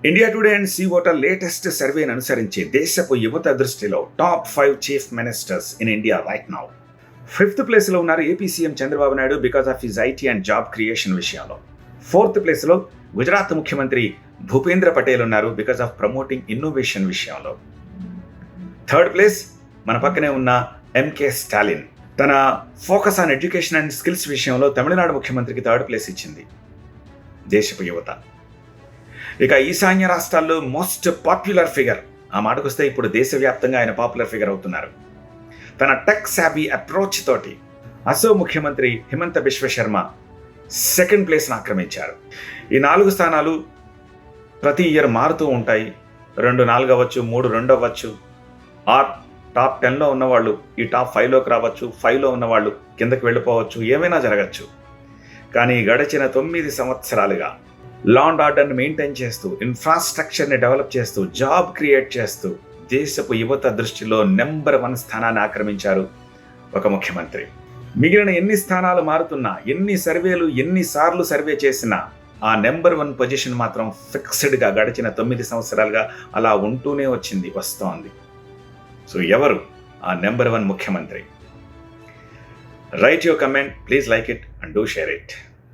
India Today and C Voter latest సర్వేని అనుసరించి దేశపు యువత దృష్టిలో top 5 chief ministers in India right now. 5th ప్లేస్లో ఉన్నారు AP CM Chandrababu Naidu because of his IT and job creation విషయంలో. 4th ప్లేస్లో గుజరాత్ ముఖ్యమంత్రి భూపేంద్ర పటేల్ ఉన్నారు బికాస్ ఆఫ్ ప్రమోటింగ్ ఇన్నోవేషన్ విషయంలో. 3rd ప్లేస్ మన పక్కనే ఉన్న ఎంకే స్టాలిన్. తన focus on education and skills విషయంలో తమిళనాడు ముఖ్యమంత్రికి 3rd ప్లేస్ ఇచ్చింది దేశపు యువత. ఇక ఈశాన్య రాష్ట్రాల్లో మోస్ట్ పాపులర్ ఫిగర్, ఆ మాటకొస్తే ఇప్పుడు దేశవ్యాప్తంగా ఆయన పాపులర్ ఫిగర్ అవుతున్నారు. తన టెక్ సావీ అప్రోచ్ తోటి అసోం ముఖ్యమంత్రి హిమంత బిశ్వ శర్మ 2nd ప్లేస్ను ఆక్రమించారు. ఈ 4 స్థానాలు ప్రతి ఇయర్ మారుతూ ఉంటాయి. 2 4 అవ్వచ్చు, 3 2 అవ్వచ్చు, ఆర్ టాప్ 10లో ఉన్నవాళ్ళు ఈ టాప్ 5లోకి రావచ్చు, 5లో ఉన్నవాళ్ళు కిందకి వెళ్ళిపోవచ్చు, ఏమైనా జరగచ్చు. కానీ గడిచిన 9 సంవత్సరాలుగా లా అండ్ ఆర్డర్ని మెయింటైన్ చేస్తూ, ఇన్ఫ్రాస్ట్రక్చర్ని డెవలప్ చేస్తూ, జాబ్ క్రియేట్ చేస్తూ దేశపు యువత దృష్టిలో నెంబర్ 1 స్థానాన్ని ఆక్రమించారు ఒక ముఖ్యమంత్రి. మిగిలిన ఎన్ని స్థానాలు మారుతున్నా, ఎన్ని సర్వేలు ఎన్నిసార్లు సర్వే చేసినా ఆ నెంబర్ 1 పొజిషన్ మాత్రం ఫిక్స్డ్గా గడిచిన 9 సంవత్సరాలుగా అలా ఉంటూనే వస్తోంది. సో ఎవరు ఆ నెంబర్ 1 ముఖ్యమంత్రి? Right your comment, please like it and do share it.